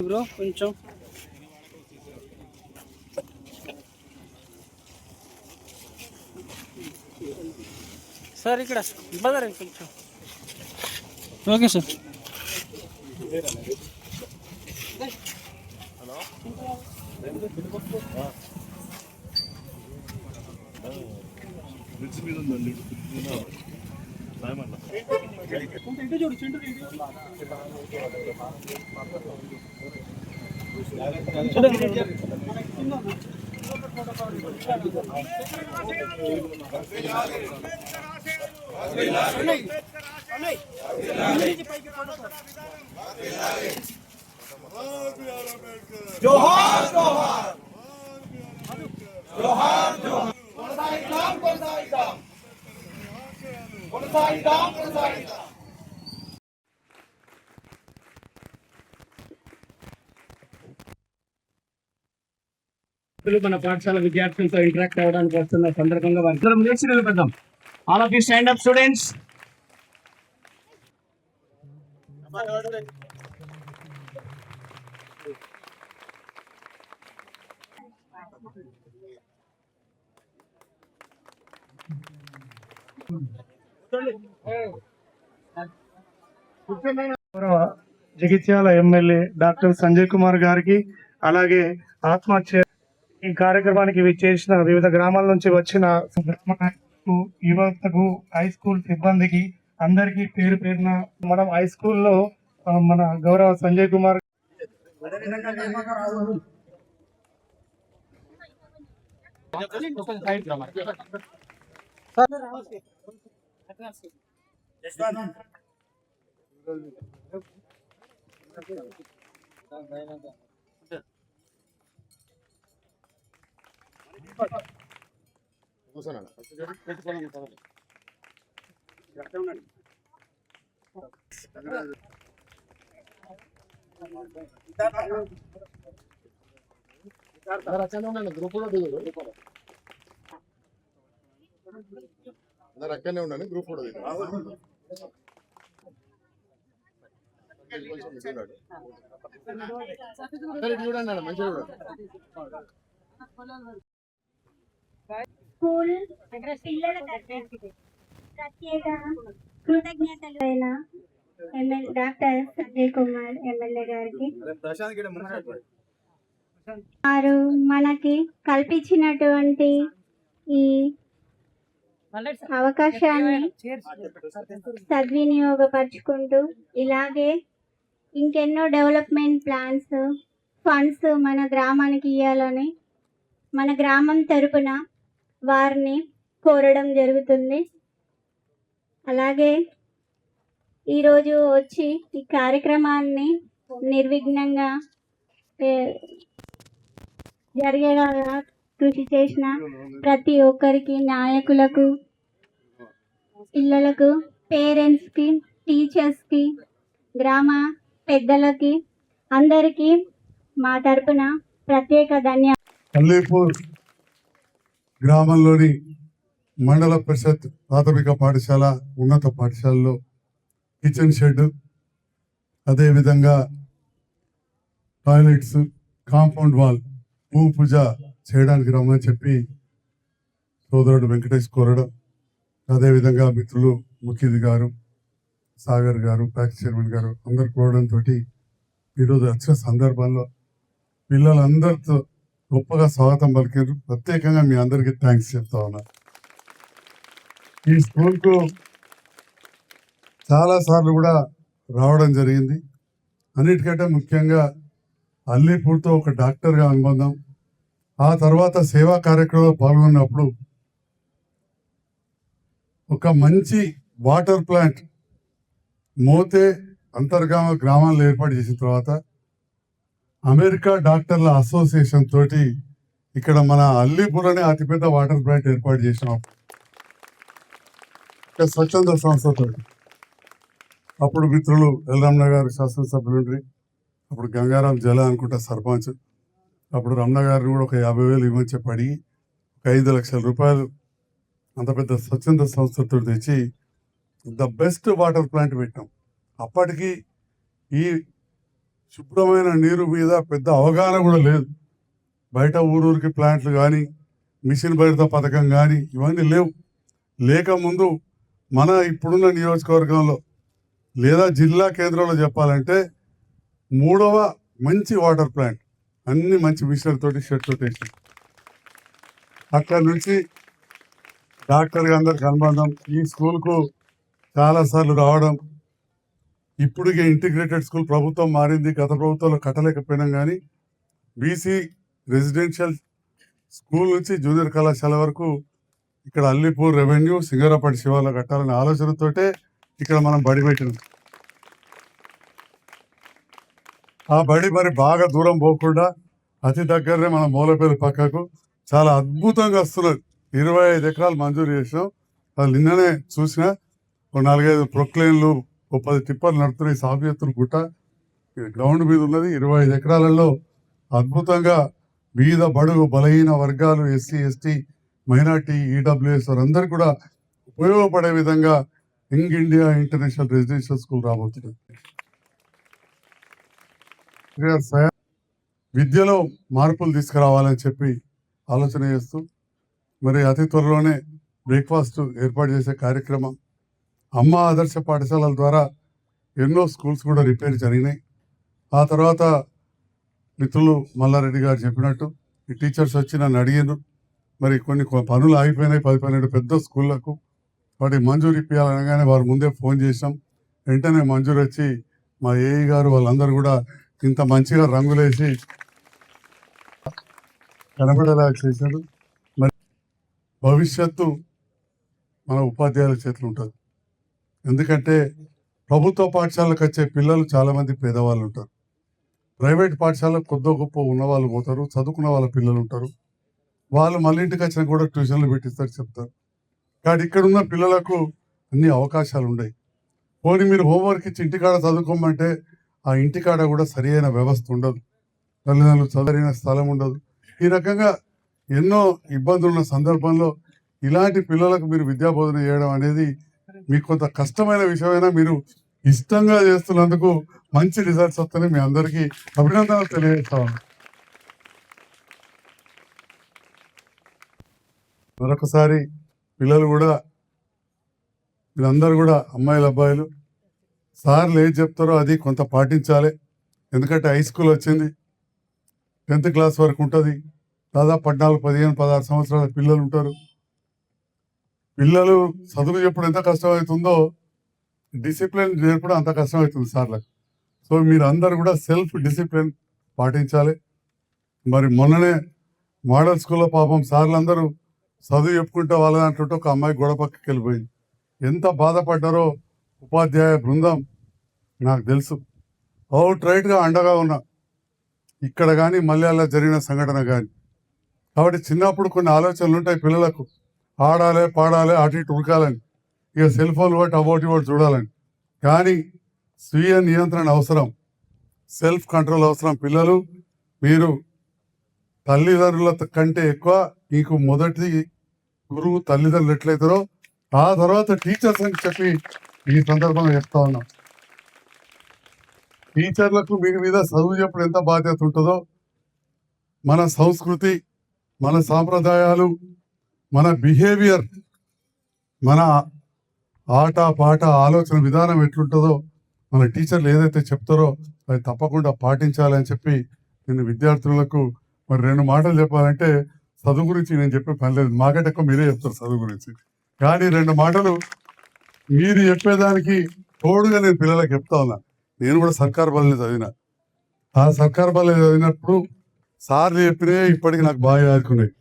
Bro కొంచెం sir ఇక్కడ బదర్ కొంచెం ఓకే సార్. జోహార్ జోహార్ జోహార్ జోహార్ మన పాఠశాల విద్యార్థులతో ఇంటరాక్ట్ అవ్వడానికి వస్తున్న సందర్భంగా వారి లేచి నిలబెడదాం. All of you stand up students. Jagtial MLA doctor Sanjay Kumar గారికి, అలాగే ఆత్మహత్య ఈ కార్యక్రమానికి విచ్చేసిన వివిధ గ్రామాల నుంచి వచ్చిన యువతకు, హై స్కూల్ సిబ్బందికి అందరికీ పేరు పేరున మనం హై స్కూల్లో మన గౌరవ సంజయ్ కుమార్ అక్కడనే ఉండండి, గ్రూప్ కూడా చూడండి మంచిగా స్కూల్ పిల్లలకు ప్రత్యేక కృతజ్ఞతలు డాక్టర్ సంజయ్ కుమార్ ఎమ్మెల్యే గారికి వారు మనకి కల్పించినటువంటి ఈ అవకాశాన్ని సద్వినియోగపరుచుకుంటూ ఇలాగే ఇంకెన్నో డెవలప్మెంట్ ప్లాన్స్, ఫండ్స్ మన గ్రామానికి ఇవ్వాలని మన గ్రామం తరపున వారిని కోరడం జరుగుతుంది. అలాగే ఈరోజు వచ్చి ఈ కార్యక్రమాన్ని నిర్విఘ్నంగా జరిగేలా కృషి చేసిన ప్రతి ఒక్కరికి, నాయకులకు, పిల్లలకు, పేరెంట్స్కి, టీచర్స్కి, గ్రామ పెద్దలకి అందరికీ మా తరపున ప్రత్యేక ధన్యవాదాలు. అల్లీపూర్ గ్రామంలోని మండల పరిషత్ ప్రాథమిక పాఠశాల, ఉన్నత పాఠశాలలో కిచెన్ షెడ్, అదేవిధంగా టాయిలెట్స్, కాంపౌండ్ వాల్, భూమి పూజ చేయడానికి రమ్మని చెప్పి సోదరుడు వెంకటేష్ కోరడం, అదేవిధంగా మిత్రులు ముఖ్యది గారు, సాగర్ గారు, ప్యాక్స్ చైర్మన్ గారు అందరు కోరడంతో ఈరోజు వచ్చిన సందర్భంలో పిల్లలందరితో గొప్పగా స్వాగతం పలికారు. ప్రత్యేకంగా మీ అందరికీ థ్యాంక్స్ చెప్తా ఉన్నా. ఈ స్కూల్కు చాలాసార్లు కూడా రావడం జరిగింది. అన్నిటికంటే ముఖ్యంగా అల్లీపూర్తో ఒక డాక్టర్గా అనుబంధం, ఆ తర్వాత సేవా కార్యక్రమంలో పాల్గొన్నప్పుడు ఒక మంచి వాటర్ ప్లాంట్ మోతే అంతర్గామ గ్రామాల్లో ఏర్పాటు చేసిన తర్వాత అమెరికా డాక్టర్ల అసోసియేషన్ తోటి ఇక్కడ మన అల్లీపూర్లోనే అతిపెద్ద వాటర్ ప్లాంట్ ఏర్పాటు చేసినాం స్వచ్ఛంద సంస్థతో. అప్పుడు మిత్రులు ఎల్రమణ గారు శాసనసభ్యులు, అప్పుడు గంగారాం జల అనుకుంటా సర్పంచ్, అప్పుడు రమణ గారిని కూడా ఒక 50,000 ఇవ్వని చెప్పి అడిగి ఒక 5 లక్షల రూపాయలు అంత పెద్ద స్వచ్ఛంద సంస్థతో తెచ్చి ద బెస్ట్ వాటర్ ప్లాంట్ పెట్టాం. అప్పటికి ఈ శుభ్రమైన నీరు మీద పెద్ద అవగాహన కూడా లేదు. బయట ఊరూరికి ప్లాంట్లు కానీ మిషన్ భరిత పథకం కానీ ఇవన్నీ లేవు. లేకముందు మన ఇప్పుడున్న నియోజకవర్గంలో లేదా జిల్లా కేంద్రంలో చెప్పాలంటే 3వ మంచి వాటర్ ప్లాంట్, అన్ని మంచి మిషన్ తోటి షెడ్ తోటి వేసి అక్కడి నుంచి డాక్టర్ అందరికి అనుబంధం, ఈ స్కూల్కు చాలాసార్లు రావడం. ఇప్పటికే ఇంటిగ్రేటెడ్ స్కూల్ ప్రభుత్వం మారింది, గత ప్రభుత్వంలో కట్టలేకపోయినాం. కానీ బీసీ రెసిడెన్షియల్ స్కూల్ నుంచి జూనియర్ కళాశాల వరకు ఇక్కడ అల్లిపూర్ రెవెన్యూ సింగరాపల్లి శివార్లో కట్టాలనే ఆలోచనతోటే ఇక్కడ మనం బడి పెట్టినాం. ఆ బడి మరి బాగా దూరం పోకుండా అతి దగ్గరనే మన మూలపల్లి పక్కకు చాలా అద్భుతంగా వస్తున్నది. 25 ఎకరాలు మంజూరు చేసినాం. అది నిన్ననే చూసిన 4-5 ప్రొక్లైన్లు 10 టిప్పర్లు నడుతున్నాయి. సాఫ్యత్తులు గుట్ట గ్రౌండ్ మీద ఉన్నది. 25 ఎకరాలలో అద్భుతంగా బీద బడుగు బలహీన వర్గాలు, ఎస్సీ ఎస్టీ మైనార్టీ ఈడబ్ల్యూఎస్ వారందరూ కూడా ఉపయోగపడే విధంగా young India international residential school రాబోతుంది. విద్యలో మార్పులు తీసుకురావాలని చెప్పి ఆలోచన చేస్తూ మరి అతి త్వరలోనే బ్రేక్ఫాస్ట్ ఏర్పాటు చేసే కార్యక్రమం, అమ్మ ఆదర్శ పాఠశాలల ద్వారా ఎన్నో స్కూల్స్ కూడా రిపేర్ జరిగినాయి. ఆ తర్వాత మిత్రులు మల్లారెడ్డి గారు చెప్పినట్టు ఈ టీచర్స్ వచ్చి నన్ను అడిగారు, మరి కొన్ని పనులు ఆగిపోయినాయి 10-12 పెద్ద స్కూళ్ళకు, వాటి మంజూరు ఇప్పించాలనగానే వారు ముందే ఫోన్ చేసాం. వెంటనే మంజూరు వచ్చి మా ఏఈ గారు వాళ్ళందరూ కూడా ఇంత మంచిగా రంగులేసి కనబడేలా చేశారు. మరి భవిష్యత్తు మన ఉపాధ్యాయుల చేతులు ఉంటుంది. ఎందుకంటే ప్రభుత్వ పాఠశాలకు వచ్చే పిల్లలు చాలామంది పేదవాళ్ళు ఉంటారు, ప్రైవేట్ పాఠశాలకు కొద్దో గొప్ప ఉన్నవాళ్ళు పోతారు, చదువుకున్న వాళ్ళ పిల్లలు ఉంటారు. వాళ్ళు మళ్ళీ ఇంటికి వచ్చినా కూడా ట్యూషన్లు పెట్టిస్తారు, చెప్తారు. కానీ ఇక్కడ ఉన్న పిల్లలకు అన్ని అవకాశాలు ఉన్నాయి. పోనీ మీరు హోంవర్క్ ఇచ్చి ఇంటికాడ చదువుకోమంటే ఆ ఇంటికాడ కూడా సరి అయిన వ్యవస్థ ఉండదు, తల్లిదండ్రులు చదివిన స్థలం ఉండదు. ఈ రకంగా ఎన్నో ఇబ్బందులు ఉన్న సందర్భంలో ఇలాంటి పిల్లలకు మీరు విద్యాబోధన చేయడం అనేది మీకు కొంత కష్టమైన విషయమైనా మీరు ఇష్టంగా చేస్తున్నందుకు మంచి రిజల్ట్స్ వస్తాయని మీ అందరికీ అభినందనలు తెలియజేస్తాను. మరొకసారి పిల్లలు కూడా వీళ్ళందరూ కూడా అమ్మాయిలు అబ్బాయిలు సార్లు ఏది చెప్తారో అది కొంత పాటించాలి. ఎందుకంటే హై స్కూల్ వచ్చింది, 10th క్లాస్ వరకు ఉంటుంది. దాదాపు 14, 15, 16 సంవత్సరాల పిల్లలు ఉంటారు. పిల్లలు చదువు చెప్పడం ఎంత కష్టమవుతుందో డిసిప్లిన్ నేర్పడం అంత కష్టమవుతుంది సార్లకు. సో మీరు అందరు కూడా సెల్ఫ్ డిసిప్లిన్ పాటించాలి. మరి మొన్ననే మోడల్ స్కూల్లో పాపం సార్లు అందరూ చదువు చెప్పుకుంటే వాళ్ళ దాంట్లో ఒక అమ్మాయి గొడవ పక్కకి వెళ్ళిపోయింది. ఎంత బాధపడ్డారో ఉపాధ్యాయ బృందం నాకు తెలుసు. అవుట్ రైట్గా అండగా ఉన్నా ఇక్కడ కానీ మళ్ళీ అలా జరిగిన సంఘటన కానీ. కాబట్టి చిన్నప్పుడు కొన్ని ఆలోచనలు ఉంటాయి పిల్లలకు, ఆడాలి పాడాలి అటు ఇటు ఉడకాలని, ఇక సెల్ ఫోన్ బట్టి అబౌట్ ఇవ్వటి చూడాలని. కానీ స్వీయ నియంత్రణ అవసరం, సెల్ఫ్ కంట్రోల్ అవసరం. పిల్లలు మీరు తల్లిదండ్రుల కంటే ఎక్కువ మీకు మొదటి గురువు తల్లిదండ్రులు ఎట్లయితారో ఆ తర్వాత టీచర్స్ అని చెప్పి ఈ సందర్భంగా చెప్తా ఉన్నాం. టీచర్లకు మీ మీద చదువు చెప్పడం ఎంత బాధ్యత ఉంటుందో, మన సంస్కృతి, మన సాంప్రదాయాలు, మన బిహేవియర్, మన ఆట పాట ఆలోచన విధానం ఎట్లుంటుందో మన టీచర్లు ఏదైతే చెప్తారో అది తప్పకుండా పాటించాలని చెప్పి నేను విద్యార్థులకు మరి 2 మాటలు చెప్పాలంటే చదువు గురించి నేను చెప్పే పని లేదు, మాకంటే ఎక్కువ మీరే చెప్తారు చదువు గురించి. కానీ 2 మాటలు మీరు చెప్పేదానికి తోడుగా నేను పిల్లలకు చెప్తా ఉన్నా. నేను కూడా సర్కార్ బడిలో చదివిన, ఆ సర్కార్ బడిలో చదివినప్పుడు సార్లు చెప్పినవి ఇప్పటికి నాకు బాగా ఆదుకున్నాయి.